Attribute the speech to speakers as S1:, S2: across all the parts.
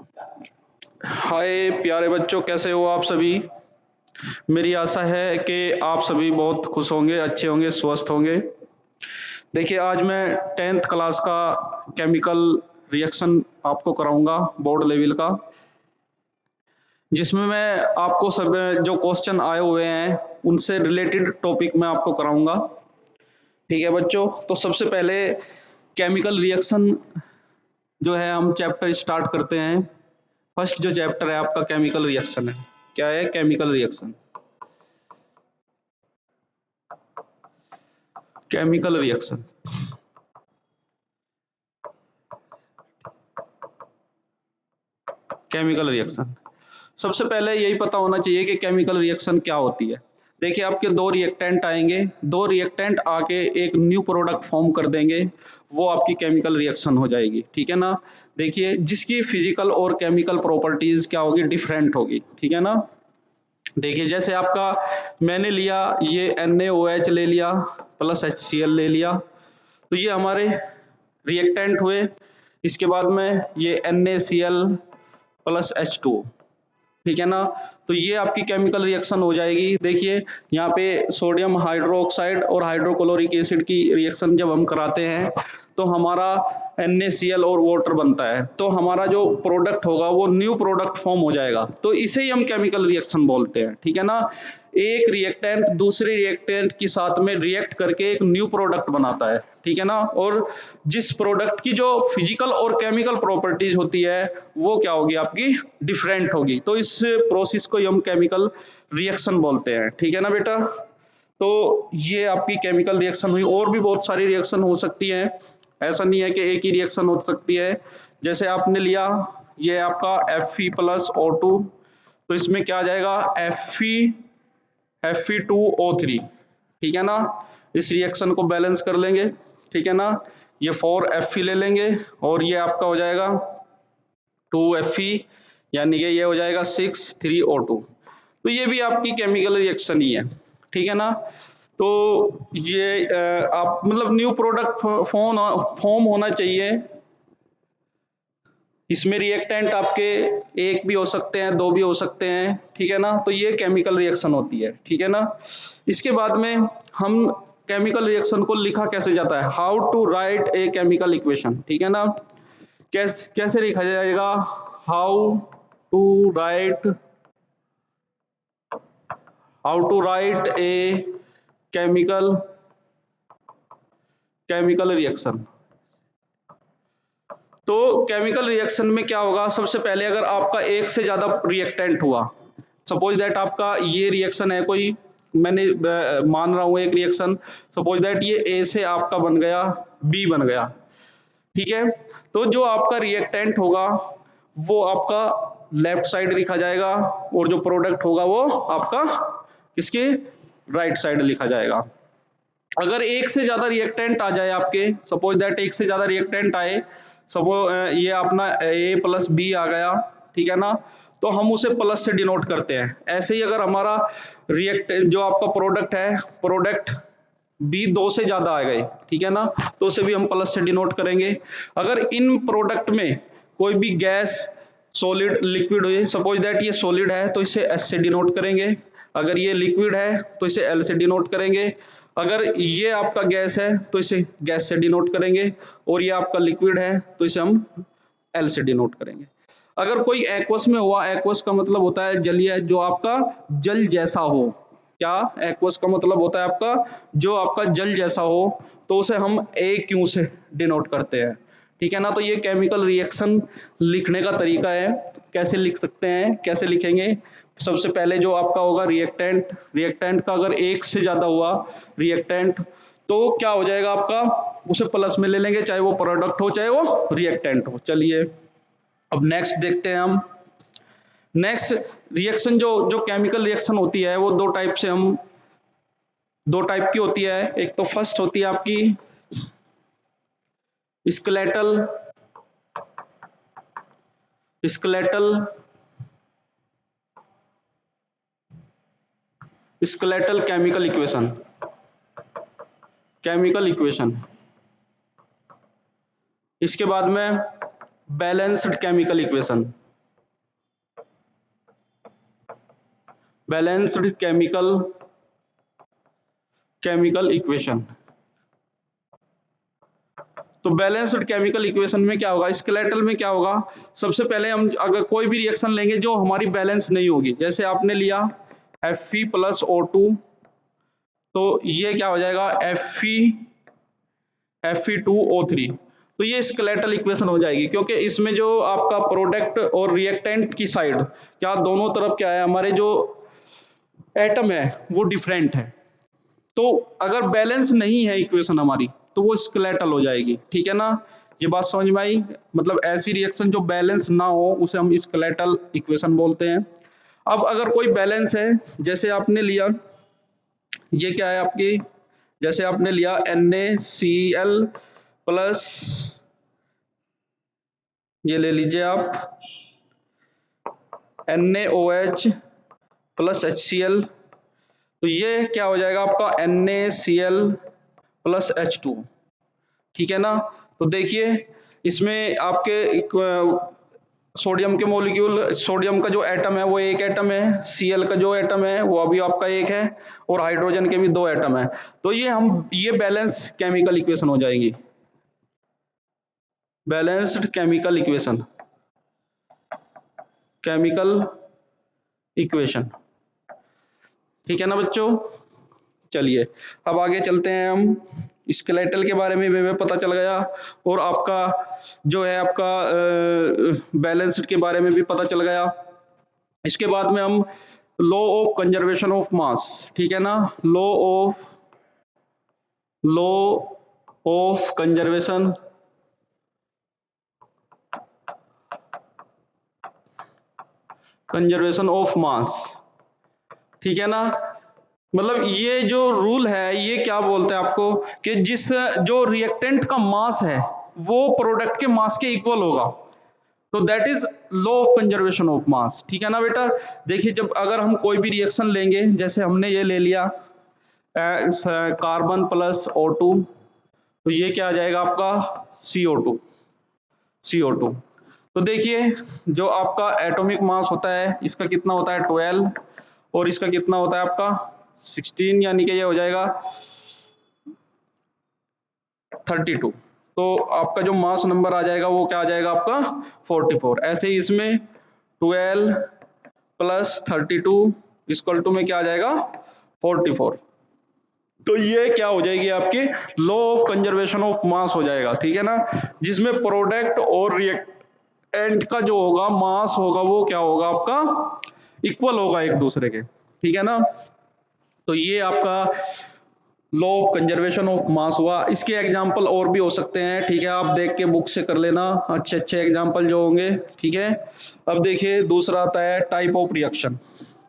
S1: हाय प्यारे बच्चों, कैसे हो आप सभी। मेरी आशा है कि आप सभी बहुत खुश होंगे, अच्छे होंगे, स्वस्थ होंगे। देखिए, आज मैं 10th क्लास का केमिकल रिएक्शन आपको कराऊंगा, बोर्ड लेवल का, जिसमें मैं आपको सब जो क्वेश्चन आए हुए हैं उनसे रिलेटेड टॉपिक मैं आपको कराऊंगा। ठीक है बच्चों, तो सबसे पहले केमिकल रिएक्शन जो है हम चैप्टर स्टार्ट करते हैं। फर्स्ट जो चैप्टर है आपका केमिकल रिएक्शन है। क्या है chemical reaction? Chemical reaction chemical reaction सबसे पहले यही पता होना चाहिए कि केमिकल रिएक्शन क्या होती है। देखिए, आपके दो रिएक्टेंट आएंगे, दो रिएक्टेंट आके एक न्यू प्रोडक्ट फॉर्म कर देंगे, वो आपकी केमिकल रिएक्शन हो जाएगी। ठीक है ना। देखिए, जिसकी फिजिकल और केमिकल प्रॉपर्टीज क्या होगी, डिफरेंट होगी। ठीक है ना। देखिए, जैसे आपका मैंने लिया ये NaOH ले लिया प्लस HCl ले लिया, तो ये हमारे रिएक्टेंट हुए। इसके बाद में ये NaCl प्लस H2, ठीक है ना। तो ये आपकी केमिकल रिएक्शन हो जाएगी। देखिए, यहाँ पे सोडियम हाइड्रोक्साइड और हाइड्रोक्लोरिक एसिड की रिएक्शन जब हम कराते हैं तो हमारा NaCl और वाटर बनता है, तो हमारा जो प्रोडक्ट होगा वो न्यू प्रोडक्ट फॉर्म हो जाएगा, तो इसे ही हम केमिकल रिएक्शन बोलते हैं। ठीक है ना। एक रिएक्टेंट दूसरे रिएक्टेंट के साथ में रिएक्ट करके एक न्यू प्रोडक्ट बनाता है। ठीक है ना। और जिस प्रोडक्ट की जो फिजिकल और केमिकल प्रॉपर्टीज होती है वो क्या होगी, आपकी डिफरेंट होगी, तो इस प्रोसेस को हम केमिकल रिएक्शन बोलते हैं। ठीक है ना बेटा। तो ये आपकी केमिकल रिएक्शन हुई। और भी बहुत सारी रिएक्शन हो सकती है, ऐसा नहीं है कि एक ही रिएक्शन हो सकती है। जैसे आपने लिया ये आपका Fe प्लस O2, तो इसमें क्या आ जाएगा, Fe2O3। ठीक है ना। इस रिएक्शन को बैलेंस कर लेंगे। ठीक है ना। ये 4Fe ले लेंगे और ये आपका हो जाएगा 2Fe, यानी कि ये हो जाएगा 6 3O2। तो ये भी आपकी केमिकल रिएक्शन ही है। ठीक है ना। तो ये आप मतलब न्यू प्रोडक्ट फॉर्म होना चाहिए। इसमें रिएक्टेंट आपके एक भी हो सकते हैं, दो भी हो सकते हैं। ठीक है ना। तो ये केमिकल रिएक्शन होती है। ठीक है ना। इसके बाद में हम केमिकल रिएक्शन को लिखा कैसे जाता है, how to write a chemical equation. ठीक है ना। कैसे लिखा जाएगा, how to write a chemical reaction. तो केमिकल रिएक्शन में क्या होगा, सबसे पहले अगर आपका एक से ज्यादा रिएक्टेंट हुआ, सपोज दैट आपका ये रिएक्शन है कोई, मैंने मान रहा हूं एक रिएक्शन, सपोज दैट ये A से आपका बन गया B बन गया। ठीक है। तो जो आपका रिएक्टेंट होगा वो आपका लेफ्ट साइड लिखा जाएगा और जो प्रोडक्ट होगा वो आपका किसके राइट साइड लिखा जाएगा। अगर एक से ज्यादा रिएक्टेंट आ जाए आपके, सपोज दैट एक से ज्यादा रिएक्टेंट आए, सपोज ये अपना A प्लस B आ गया, ठीक है ना, तो हम उसे प्लस से डिनोट करते हैं। ऐसे ही अगर हमारा रिएक्ट जो आपका प्रोडक्ट है, प्रोडक्ट B दो से ज्यादा आ गए, ठीक है ना, तो उसे भी हम प्लस से डिनोट करेंगे। अगर इन प्रोडक्ट में कोई भी गैस सॉलिड लिक्विड हुई, सपोज दैट ये सॉलिड है तो इसे S से डिनोट करेंगे, अगर ये लिक्विड है तो इसे L से डिनोट करेंगे, अगर ये आपका गैस है तो इसे गैस से डिनोट करेंगे, और ये आपका लिक्विड है तो इसे हम L से डिनोट करेंगे। अगर कोई एक्वस में हुआ, एक्वस का मतलब होता है जलीय, जो आपका जल जैसा हो। क्या एक्वस का मतलब होता है आपका जो आपका जल जैसा हो, तो उसे हम AQ से डिनोट करते हैं। ठीक है ना। तो ये केमिकल रिएक्शन लिखने का तरीका है। कैसे लिख सकते हैं, कैसे लिखेंगे, सबसे पहले जो आपका होगा रिएक्टेंट, रिएक्टेंट का अगर एक से ज्यादा हुआ रिएक्टेंट तो क्या हो जाएगा आपका, उसे प्लस में ले लेंगे, चाहे वो प्रोडक्ट हो चाहे वो रिएक्टेंट हो। चलिए अब नेक्स्ट देखते हैं हम। नेक्स्ट रिएक्शन जो जो केमिकल रिएक्शन होती है वो दो टाइप की होती है। एक तो फर्स्ट होती है आपकी skeletal skeletal skeletal chemical equation. इसके बाद में balanced chemical equation. Balanced chemical equation. तो बैलेंस्ड केमिकल इक्वेशन में क्या होगा, स्केलेटल में क्या होगा, सबसे पहले हम अगर कोई भी रिएक्शन लेंगे जो हमारी बैलेंस नहीं होगी, जैसे आपने लिया Fe प्लस O2, तो ये क्या हो जाएगा Fe2O3, तो ये स्केलेटल इक्वेशन हो जाएगी, क्योंकि इसमें जो आपका प्रोडक्ट और रिएक्टेंट की साइड क्या दोनों तरफ क्या है, हमारे जो एटम है वो डिफरेंट है। तो अगर बैलेंस नहीं है इक्वेशन हमारी तो वो स्केलेटल हो जाएगी, ठीक है ना। ये बात समझ में आई, मतलब ऐसी रिएक्शन जो बैलेंस ना हो उसे हम स्केलेटल इक्वेशन बोलते हैं। अब अगर कोई बैलेंस है, जैसे आपने लिया, ये क्या है आपकी, जैसे आपने लिया NaCl प्लस, ये ले लीजिए आप NaOH प्लस HCl, तो ये क्या हो जाएगा आपका NaCl प्लस H2, ठीक है ना। तो देखिए इसमें आपके सोडियम के मॉलिक्यूल, सोडियम का जो एटम है वो एक एटम है, Cl का जो एटम है वो अभी आपका एक है, और हाइड्रोजन के भी दो एटम है। तो ये बैलेंस केमिकल इक्वेशन हो जाएगी, बैलेंस्ड केमिकल इक्वेशन, ठीक है ना बच्चों। चलिए अब आगे चलते हैं हम, स्केलेटल के बारे में भी पता चल गया, और आपका जो है आपका बैलेंस्ड के बारे में भी पता चल गया। इसके बाद में हम law of conservation of mass, ठीक है ना, law of conservation of mass, ठीक है ना। मतलब ये जो रूल है ये क्या बोलता है आपको, कि जो रिएक्टेंट का मास है वो प्रोडक्ट के मास के इक्वल होगा, तो that is law of conservation of mass, ठीक है ना बेटा। देखिए जब अगर हम कोई भी रिएक्शन लेंगे, जैसे हमने ये ले लिया कार्बन प्लस O2, तो ये क्या आ जाएगा आपका CO2। तो देखिए जो आपका एटॉमिक मास होता है इसका कितना होता है 12, और इसका कितना होता है आपका 16, यानी कि ये हो जाएगा 32। तो आपका जो मास नंबर आ जाएगा वो क्या आ जाएगा आपका 44। ऐसे ही इसमें 12 प्लस 32 इक्वल टू में क्या आ जाएगा 44। तो ये क्या हो जाएगी आपकी law of conservation of mass हो जाएगा, ठीक है ना, जिसमें प्रोडक्ट और रिएक्टेंट का जो होगा मास होगा वो क्या होगा आपका इक्वल होगा एक दूसरे के, ठीक है ना। तो ये आपका law of conservation of mass हुआ। इसके एग्जांपल और भी हो सकते हैं, ठीक है, आप देख के बुक से कर लेना, अच्छे अच्छे एग्जांपल जो होंगे, ठीक है। अब देखिए दूसरा आता है टाइप ऑफ रिएक्शन।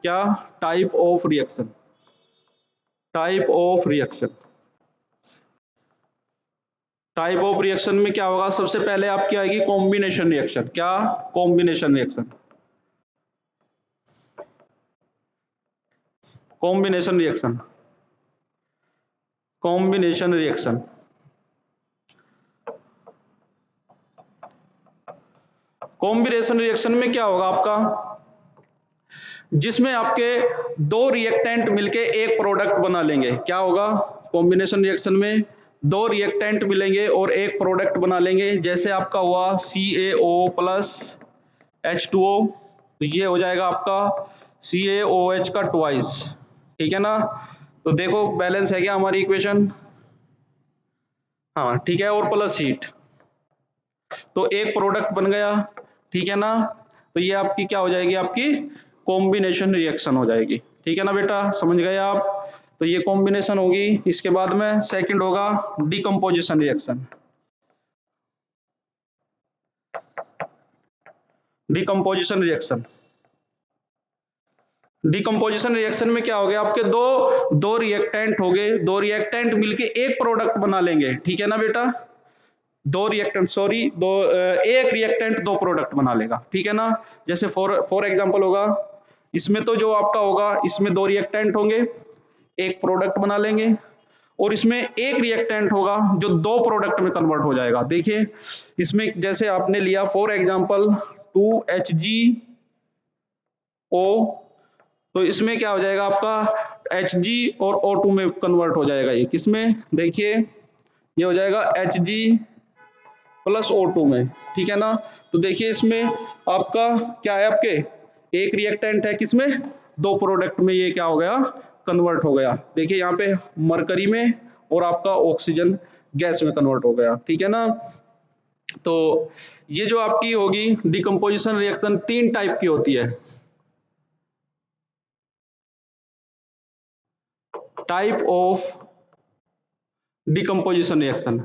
S1: क्या type of reaction, type of reaction में क्या होगा, सबसे पहले आपकी आएगी कॉम्बिनेशन रिएक्शन। क्या combination reaction, combination reaction combination reaction में क्या होगा आपका, जिसमें आपके दो रिएक्टेंट मिलके एक प्रोडक्ट बना लेंगे। क्या होगा कॉम्बिनेशन रिएक्शन में, दो रिएक्टेंट मिलेंगे और एक प्रोडक्ट बना लेंगे। जैसे आपका हुआ CaO प्लस H2O, तो ये हो जाएगा आपका CaOH का ट्वाइस, ठीक है ना। तो देखो बैलेंस है क्या हमारी इक्वेशन, हाँ ठीक है, और प्लस हीट, तो एक प्रोडक्ट बन गया, ठीक है ना। तो ये आपकी क्या हो जाएगी, आपकी कॉम्बिनेशन रिएक्शन हो जाएगी, ठीक है ना बेटा, समझ गए आप। तो ये कॉम्बिनेशन होगी। इसके बाद में सेकंड होगा डिकम्पोजिशन रिएक्शन। डिकम्पोजिशन रिएक्शन में क्या हो गया, आपके दो रिएक्टेंट हो गए, दो रिएक्टेंट मिलके एक प्रोडक्ट बना लेंगे, ठीक है ना बेटा। एक रिएक्टेंट दो प्रोडक्ट बना लेगा, ठीक है ना। जैसे फॉर एग्जांपल होगा, इसमें तो जो आपका होगा, इसमें दो रिएक्टेंट होंगे, एक प्रोडक्ट बना लेंगे, और इसमें एक रिएक्टेंट होगा जो दो प्रोडक्ट में कन्वर्ट हो जाएगा। देखिए इसमें जैसे आपने लिया फॉर एग्जांपल 2HgO तो इसमें क्या हो जाएगा आपका Hg और O2 में कन्वर्ट हो जाएगा। ये किसमें, देखिए ये हो जाएगा Hg प्लस O2 में, ठीक है ना। तो देखिए इसमें आपका क्या है, आपके एक रिएक्टेंट है किसमें, दो प्रोडक्ट में ये क्या हो गया, कन्वर्ट हो गया। देखिए यहाँ पे मरकरी में और आपका ऑक्सीजन गैस में कन्वर्ट हो गया, ठीक है ना। तो ये जो आपकी होगी डिकम्पोजिशन रिएक्शन तीन टाइप की होती है। Type of decomposition reaction,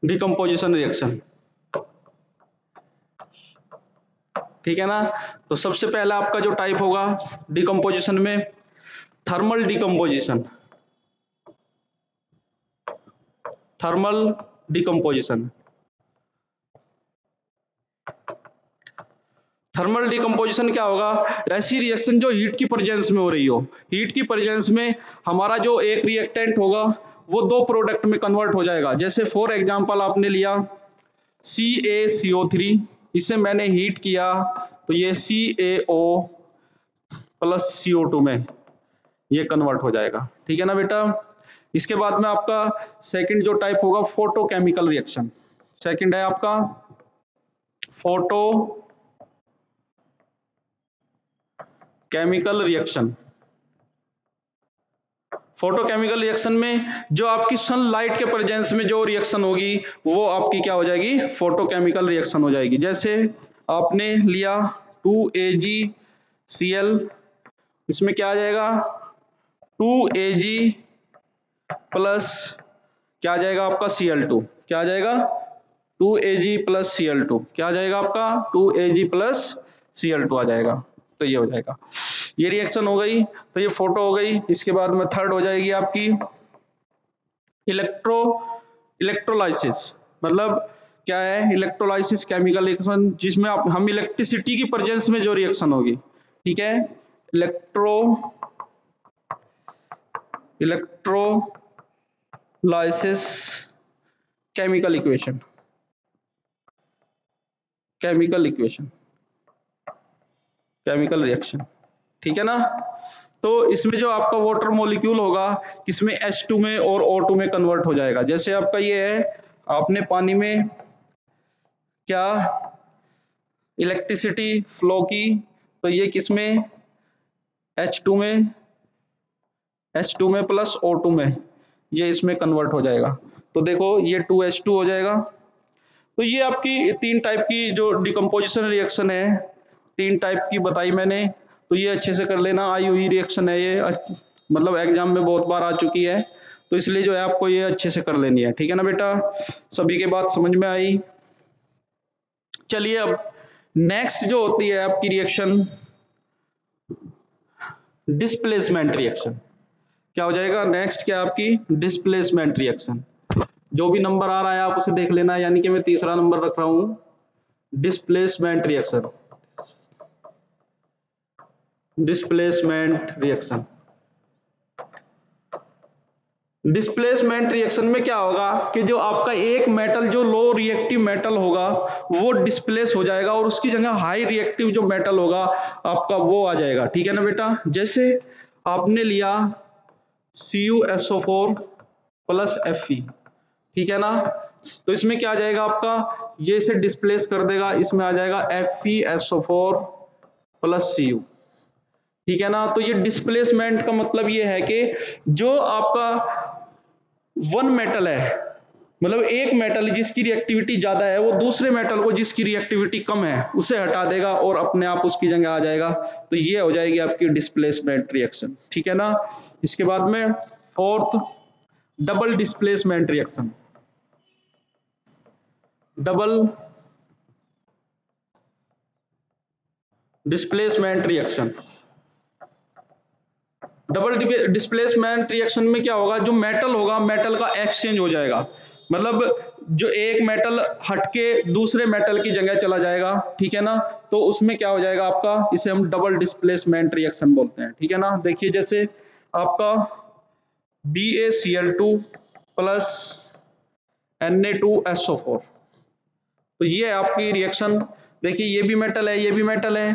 S1: decomposition reaction, ठीक है ना। तो सबसे पहला आपका जो टाइप होगा डिकम्पोजिशन में, thermal decomposition, thermal decomposition. Thermal decomposition क्या होगा, ऐसी रिएक्शन जो हीट की प्रेजेंस में हो रही हो। हीट की प्रेजेंस में हमारा जो एक रिएक्टेंट होगा वो दो प्रोडक्ट में कन्वर्ट हो जाएगा। जैसे फॉर एग्जांपल आपने लिया CaCO3, इसे मैंने हीट किया तो ये CaO प्लस CO2 में ये कन्वर्ट हो जाएगा, ठीक है ना बेटा। इसके बाद में आपका सेकंड जो टाइप होगा फोटोकेमिकल रिएक्शन। सेकंड है आपका photo chemical reaction. Photochemical reaction में जो आपकी सनलाइट के प्रेजेंस में जो रिएक्शन होगी वो आपकी क्या हो जाएगी, फोटोकेमिकल रिएक्शन हो जाएगी। जैसे आपने लिया 2AgCl, इसमें क्या आ जाएगा 2Ag प्लस क्या आ जाएगा आपका Cl2, क्या आ जाएगा 2Ag प्लस Cl2, क्या आ जाएगा आपका 2Ag प्लस Cl2 आ जाएगा। तो ये हो जाएगा, ये रिएक्शन हो गई, तो ये फोटो हो गई। इसके बाद में थर्ड हो जाएगी आपकी इलेक्ट्रोलाइसिस। मतलब क्या है इलेक्ट्रोलाइसिस केमिकल रिएक्शन, जिसमें हम इलेक्ट्रिसिटी की प्रेजेंस में जो रिएक्शन होगी, ठीक है। Electrolysis chemical equation, chemical equation, chemical reaction, ठीक है ना। तो इसमें जो आपका वाटर मॉलिक्यूल होगा किसमें H2 में और O2 में कन्वर्ट हो जाएगा। जैसे आपका ये है, आपने पानी में क्या इलेक्ट्रिसिटी फ्लो की तो ये किसमें H2 में, H2 में प्लस O2 में ये इसमें कन्वर्ट हो जाएगा। तो देखो ये 2H2 हो जाएगा। तो ये आपकी तीन टाइप की जो डिकम्पोजिशन रिएक्शन है, तीन टाइप की बताई मैंने। तो ये अच्छे से कर लेना, आई हुई रिएक्शन है ये, मतलब एग्जाम में बहुत बार आ चुकी है, तो इसलिए जो है आपको ये अच्छे से कर लेनी है, ठीक है ना बेटा। सभी के बात समझ में आई। चलिए अब नेक्स्ट जो होती है आपकी रिएक्शन डिस्प्लेसमेंट रिएक्शन, क्या हो जाएगा नेक्स्ट, क्या आपकी डिस्प्लेसमेंट रिएक्शन। जो भी नंबर आ रहा है आप उसे देख लेना, यानी कि मैं तीसरा नंबर रख रहा हूं, displacement reaction, displacement reaction. Displacement reaction में क्या होगा कि जो आपका एक मेटल जो लो रिएक्टिव मेटल होगा वो डिस्प्लेस हो जाएगा और उसकी जगह हाई रिएक्टिव जो मेटल होगा आपका वो आ जाएगा, ठीक है ना बेटा। जैसे आपने लिया CuSO4 प्लस Fe, ठीक है ना। तो इसमें क्या आ जाएगा आपका, ये इसे डिस्प्लेस कर देगा, इसमें आ जाएगा FeSO4 प्लस Cu, ठीक है ना। तो ये डिस्प्लेसमेंट का मतलब ये है कि जो आपका वन मेटल है, मतलब एक मेटल जिसकी रिएक्टिविटी ज्यादा है वो दूसरे मेटल को जिसकी रिएक्टिविटी कम है उसे हटा देगा और अपने आप उसकी जगह आ जाएगा। तो ये हो जाएगी आपकी डिस्प्लेसमेंट रिएक्शन, ठीक है ना। इसके बाद में fourth double displacement reaction, double displacement reaction. Double displacement reaction में क्या होगा, जो मेटल होगा मेटल का एक्सचेंज हो जाएगा, मतलब जो एक मेटल हटके दूसरे मेटल की जगह चला जाएगा, ठीक है ना। तो उसमें क्या हो जाएगा आपका, इसे हम डबल डिस्प्लेसमेंट रिएक्शन बोलते हैं, ठीक है ना। देखिए जैसे आपका BaCl2 प्लस Na2SO4, तो ये आपकी रिएक्शन देखिए ये भी मेटल है, ये भी मेटल है,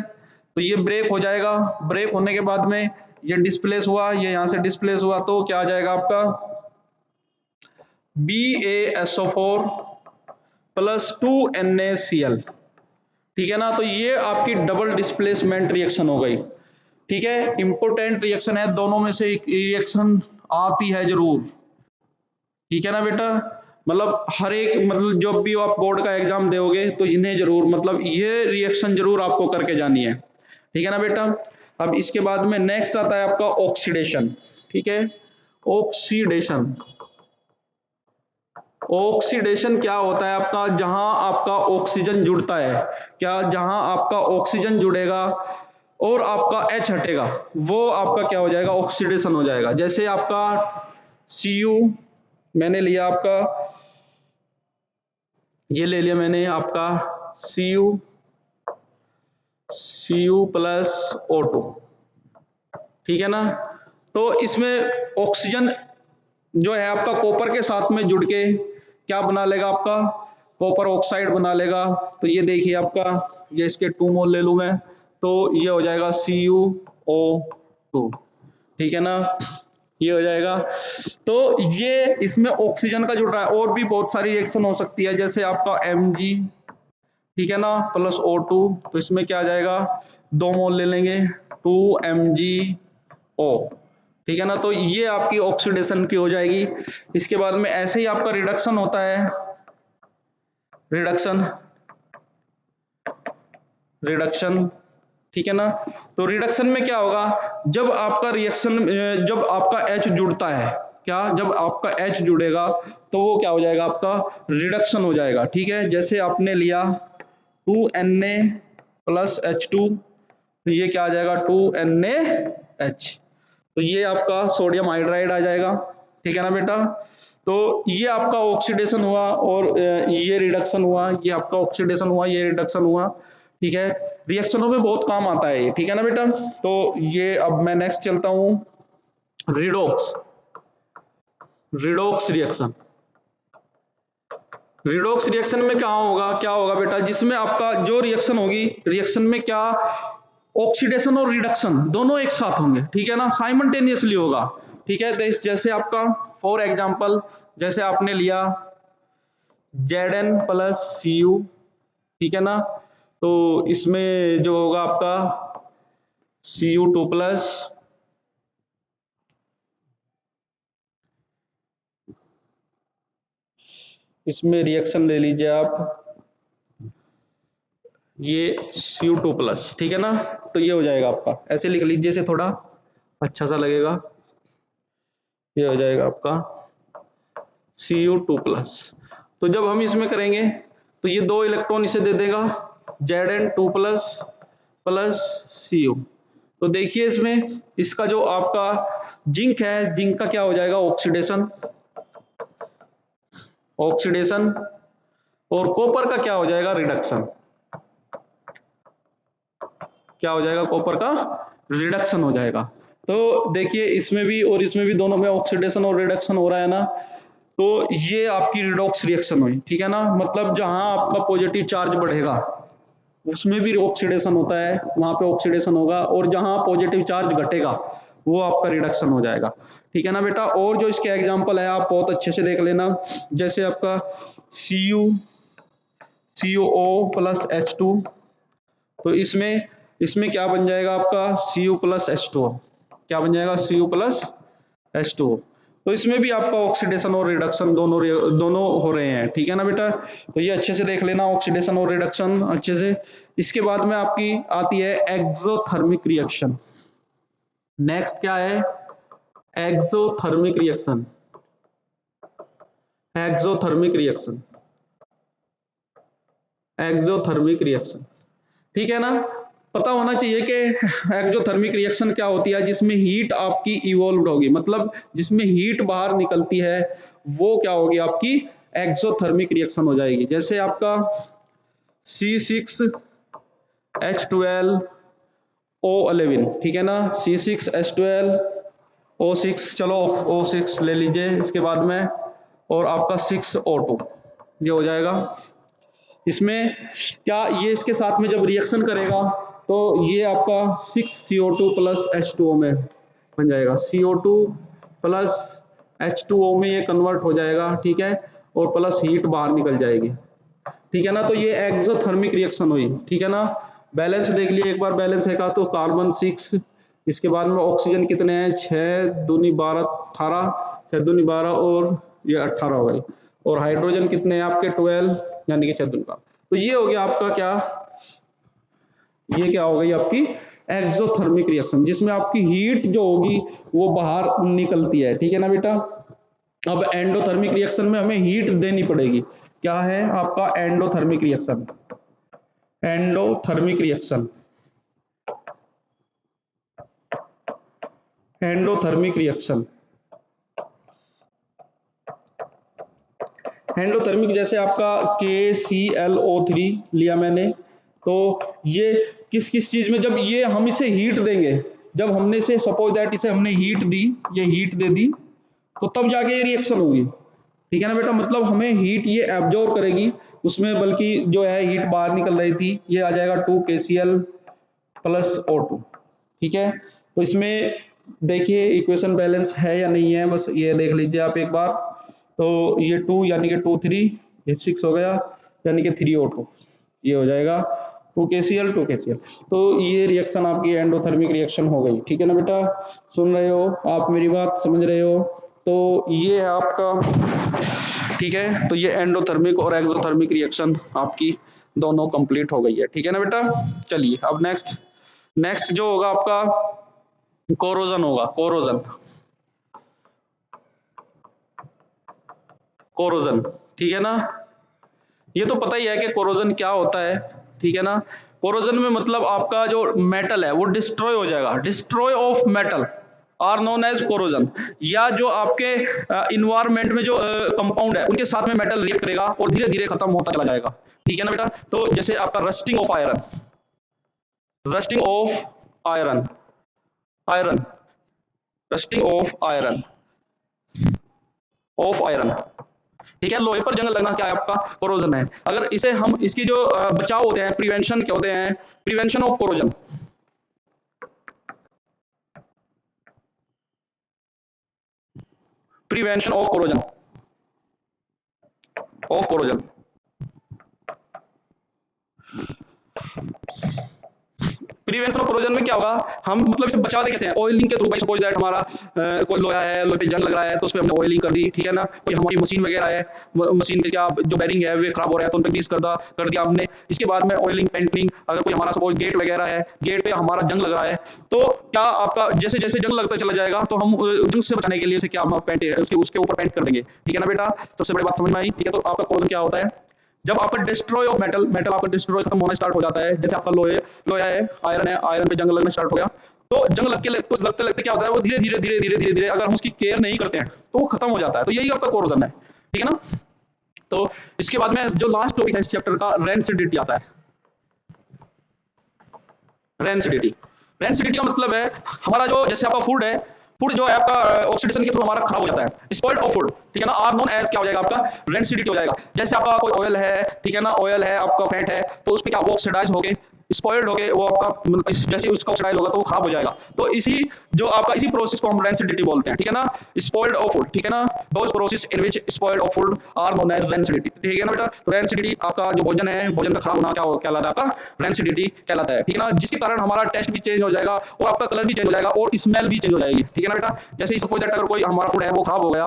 S1: तो ये ब्रेक हो जाएगा। ब्रेक होने के बाद में ये डिस्प्लेस हुआ, ये यहाँ से डिस्प्लेस हुआ, तो क्या आ जाएगा आपका BaSO4 प्लस 2NaCl। ठीक है ना, तो ये आपकी डबल डिस्प्लेसमेंट रिएक्शन हो गई। ठीक है, इंपोर्टेंट रिएक्शन है, दोनों में से एक रिएक्शन आती है जरूर। ठीक है ना बेटा, मतलब हर एक, मतलब जब भी आप बोर्ड का एग्जाम दोगे तो इन्हें जरूर, मतलब ये रिएक्शन जरूर आपको करके जानी है। ठीक है ना बेटा। अब इसके बाद में नेक्स्ट आता है आपका ऑक्सीडेशन। ठीक है, ऑक्सीडेशन। ऑक्सीडेशन क्या होता है आपका, जहां आपका ऑक्सीजन जुड़ता है, क्या जहां आपका ऑक्सीजन जुड़ेगा और आपका H हटेगा, वो आपका क्या हो जाएगा, ऑक्सीडेशन हो जाएगा। जैसे आपका Cu मैंने लिया, आपका ये ले लिया मैंने, आपका Cu प्लस O2। ठीक है ना, तो इसमें ऑक्सीजन जो है आपका कॉपर के साथ में जुड़ के क्या बना लेगा, आपका कॉपर ऑक्साइड बना लेगा। तो ये देखिए आपका, ये इसके 2 मोल ले लूं मैं, तो ये हो जाएगा CuO2। ठीक है ना, ये हो जाएगा। तो ये इसमें ऑक्सीजन का जुड़ रहा है, और भी बहुत सारी रिएक्शन हो सकती है, जैसे आपका Mg, ठीक है ना, प्लस O2, तो इसमें क्या आ जाएगा, 2 मोल ले लेंगे, 2MgO। ठीक है ना, तो ये आपकी ऑक्सीडेशन की हो जाएगी। इसके बाद में ऐसे ही आपका रिडक्शन होता है, रिडक्शन, रिडक्शन। ठीक है ना, तो रिडक्शन में क्या होगा, जब आपका रिएक्शन, जब आपका H जुड़ता है, क्या, जब आपका H जुड़ेगा तो वो क्या हो जाएगा, आपका रिडक्शन हो जाएगा। ठीक है, जैसे आपने लिया 2Na प्लस H2, तो ये क्या आ जाएगा, 2NaH, तो ये आपका सोडियम हाइड्राइड आ जाएगा। ठीक है ना बेटा, तो ये आपका ऑक्सीडेशन हुआ और ये रिडक्शन हुआ, ये आपका ऑक्सीडेशन हुआ, ये रिडक्शन हुआ। ठीक है, रिएक्शनों में बहुत काम आता है ये। ठीक है ना बेटा, तो ये अब मैं नेक्स्ट चलता हूं, redox. Redox reaction, redox reaction में क्या होगा, क्या होगा बेटा, जिसमें आपका जो रिएक्शन होगी, रिएक्शन में क्या, ऑक्सीडेशन और रिडक्शन दोनों एक साथ होंगे। ठीक है ना, साइमल्टेनियसली होगा। ठीक है, जैसे आपका फॉर एग्जांपल, जैसे आपने लिया Zn प्लस Cu। ठीक है ना, तो इसमें जो होगा आपका Cu2 प्लस, इसमें रिएक्शन ले लीजिए आप, ये Cu2 प्लस। ठीक है ना, तो ये हो जाएगा आपका, ऐसे लिख लीजिए, से थोड़ा अच्छा सा लगेगा, ये हो जाएगा आपका Cu2 प्लस। तो जब हम इसमें करेंगे तो ये 2 इलेक्ट्रॉन इसे दे देगा, Zn2 प्लस प्लस Cu। तो देखिए इसमें इसका जो आपका जिंक है, जिंक का क्या हो जाएगा, ऑक्सीडेशन, ऑक्सीडेशन, और कॉपर का क्या हो जाएगा, रिडक्शन। क्या हो जाएगा, कॉपर का रिडक्शन हो जाएगा। तो देखिए इसमें भी और इसमें भी, दोनों में ऑक्सीडेशन और रिडक्शन हो रहा है ना, तो ये आपकी रिडॉक्स रिएक्शन हुई। ठीक है ना, मतलब जहां आपका पॉजिटिव चार्ज बढ़ेगा उसमें भी ऑक्सीडेशन होता है, वहां पे ऑक्सीडेशन होगा, और जहां पॉजिटिव चार्ज घटेगा वो आपका रिडक्शन हो जाएगा। ठीक है ना बेटा, और जो इसके एग्जांपल है आप बहुत अच्छे से देख लेना, जैसे आपका CuO प्लस H2, तो इसमें इसमें क्या बन जाएगा आपका, Cu प्लस H2O, क्या बन जाएगा, Cu प्लस H2O। तो इसमें भी आपका ऑक्सीडेशन और रिडक्शन दोनों हो रहे हैं। ठीक है ना बेटा, तो ये अच्छे से देख लेना, ऑक्सीडेशन और रिडक्शन अच्छे से। इसके बाद में आपकी आती है एक्सोथर्मिक रिएक्शन। नेक्स्ट क्या है, exothermic reaction. Exothermic reaction, exothermic reaction. ठीक है ना, पता होना चाहिए कि एक्सोथर्मिक रिएक्शन क्या होती है, जिसमें हीट आपकी इवॉल्व होगी, मतलब जिसमें हीट बाहर निकलती है, वो क्या होगी, आपकी एक्सोथर्मिक रिएक्शन हो जाएगी। जैसे आपका C6H12O11, ठीक है ना, C6H12O6, चलो O6 ले लीजिए इसके बाद में, और आपका 6O2, ये हो जाएगा। इसमें क्या ये इसके साथ में जब रिएक्शन करेगा तो ये आपका 6CO2 प्लस H2O में बन जाएगा। CO2 प्लस H2O में ये कन्वर्ट हो जाएगा, ठीक है, और प्लस हीट बाहर निकल जाएगी, ठीक है ना। तो ये एक्सोथर्मिक रिएक्शन हुई, ठीक है ना। बैलेंस देख लिए एक बार, बैलेंस है का तो कार्बन 6, इसके बाद में ऑक्सीजन कितने हैं, 6 दूनी 12 18, 6 दूनी 12 और ये 18 हो गए, और हाइड्रोजन कितने हैं आपके 12, यानी कि 6 दूनी 12। तो ये हो गया आपका क्या, ये क्या हो गई आपकी एक्सोथर्मिक रिएक्शन, जिसमें आपकी हीट जो होगी वो बाहर निकलती है, ठीक है ना बेटा। अब एंडोथर्मिक रिएक्शन में हमें हीट देनी पड़ेगी, क्या है आपका endothermic reaction, endothermic reaction, endothermic reaction, endothermic जैसे आपका KClO3 लिया मैंने, तो ये किस किस चीज में, जब ये हम इसे हीट देंगे, जब हमने इसे सपोज दैट इसे हमने हीट दी, ये हीट दे दी, तो तब जाके ये रिएक्शन होगी, ठीक है ना बेटा। मतलब हमें हीट ये एब्जॉर्ब करेगी उसमें, बल्कि जो है हीट बाहर निकल रही थी, ये आ जाएगा 2KCl प्लस O2, ठीक है। तो इसमें देखिए इक्वेशन बैलेंस है या नहीं है, बस ये देख लीजिए आप एक बार। तो ये 2 यानी कि 2 3, ये 6 हो गया, यानी कि 3O2, ये हो जाएगा 2KCl 2KCl। तो ये रिएक्शन आपकी एंडोथर्मिक रिएक्शन हो गई, ठीक है ना बेटा। सुन रहे हो आप मेरी बात, समझ रहे हो। तो ये है आपका, ठीक है। तो ये एंडोथर्मिक और एक्सोथर्मिक रिएक्शन आपकी दोनों कंप्लीट हो गई है, ठीक है ना बेटा। चलिए अब नेक्स्ट जो होगा आपका कोरोजन होगा, कोरोजन, कोरोजन, ठीक है ना। ये तो पता ही है कि कोरोजन क्या होता है, ठीक है ना। कोरोजन में मतलब आपका जो मेटल है वो डिस्ट्रॉय हो जाएगा, destroy of metal are known as corrosion, या जो आपके इन्वायरमेंट में जो कंपाउंड है उनके साथ में मेटल रिएक्ट करेगा और धीरे धीरे खत्म होता चला जाएगा, ठीक है ना बेटा। तो जैसे आपका rusting of iron, rusting of iron, iron, rusting of iron, of iron, ठीक है। लोहे पर जंग लगना क्या है आपका कोरोजन है। अगर इसे हम इसकी जो बचाव होते हैं, प्रिवेंशन क्या होते हैं, prevention of corrosion, prevention of corrosion, of corrosion, prevention of corrosion में क्या होगा, हम मतलब इसे बचा दे कैसे हैं, ऑयलिंग के थ्रू। भाई सपोज दैट हमारा कोई लोहा है, लोहे पे जंग लग रहा है, तो उस पर हमने ऑयलिंग कर दी, ठीक है ना। कोई हमारी मशीन वगैरह है, मशीन के क्या जो बैरिंग है वो खराब हो रहा है, तो उन पर ग्रीस कर दिया हमने। इसके बाद में ऑयलिंग, पेंटिंग, अगर कोई हमारा सपोज गेट वगैरह है, गेट पे हमारा जंग लग रहा है, तो क्या आपका जैसे जैसे जंग लगता चला जाएगा तो हम जंग से बचाने के लिए उसे क्या हम पेंट उसके ऊपर पेंट कर देंगे, ठीक है ना बेटा। सबसे बड़ी बात समझ में आई, ठीक है। तो आपका कोरोजन क्या होता है, जब आपका डिस्ट्रॉय ऑफ मेटल, मेटल आपका डिस्ट्रॉय खत्म होना स्टार्ट हो जाता है। जैसे आपका लोहा है, आयरन पे जंग लगना स्टार्ट हो गया, तो जंग लगते लगते क्या होता है, वो धीरे धीरे धीरे धीरे धीरे धीरे अगर हम उसकी केयर नहीं करते हैं तो वो खत्म हो जाता है। तो यही आपका कोरोजन है, ठीक है ना। तो इसके बाद में जो लास्ट टॉपिक है इस चैप्टर का, रेंसिडिटी आता है। रेंसिडिटी, रेंसिडिटी का मतलब है हमारा जो, जैसे आपका फूड है, फूड जो है आपका ऑक्सीडेशन के थ्रू हमारा खराब हो जाता है, स्पॉइल्ड ऑफ फूड, ठीक है ना। आर नोन एज क्या हो जाएगा आपका रेंसिडिटी हो जाएगा। जैसे आपका कोई ऑयल है, ठीक है ना, ऑयल है आपका, फैट है, तो उसमें क्या वो ऑक्सीडाइज हो गए, स्पॉइल्ड हो गए, वो आपका जैसे उसका ऑक्सीडाइज होगा तो वो खराब हो जाएगा। तो इसी जो आपका इसी प्रोसेस को हम रेंसिडिटी बोलते हैं, ठीक है ना। स्पॉइल्ड ऑफ फूड, ठीक है ना, those process in which spoiled of food are known as rancidity, ठीक है ना बेटा। तो रेंसिडिटी आपका जो भोजन है, भोजन का खराब होना क्या कहलाता है, आपका रेंसिडिटी कहलाता है, ठीक है ना। जिसके कारण हमारा टेस्ट भी चेंज हो जाएगा और आपका कलर भी चेंज हो जाएगा और स्मेल भी चेंज हो जाएगी, ठीक है ना बेटा। जैसे सपोज दैट अगर कोई हमारा फूड है वो खराब हो गया,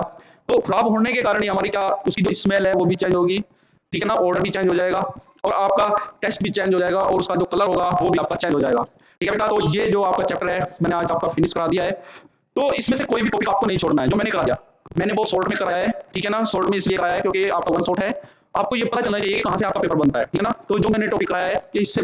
S1: तो खराब होने के कारण ही हमारी क्या उसकी जो स्मेल है वो भी चेंज होगी, ठीक है ना, ऑर्डर भी चेंज हो जाएगा और आपका टेस्ट भी चेंज हो जाएगा और उसका जो कलर होगा वो भी आपका चेंज हो जाएगा, ठीक है बेटा। तो ये जो आपका चैप्टर है मैंने आज आपका फिनिश करा दिया है। तो इसमें से कोई भी टॉपिक आपको नहीं छोड़ना है, जो मैंने करा दिया मैंने बहुत शॉर्ट में कराया है, ठीक है ना। शॉर्ट में इसलिए कराया है क्योंकि आपका वन शॉट है, आपको ये पता चलना चाहिए कि कहाँ से आपका पेपर बनता है, ठीक है ना। तो जो मैंने टॉपिक कराया है कि इससे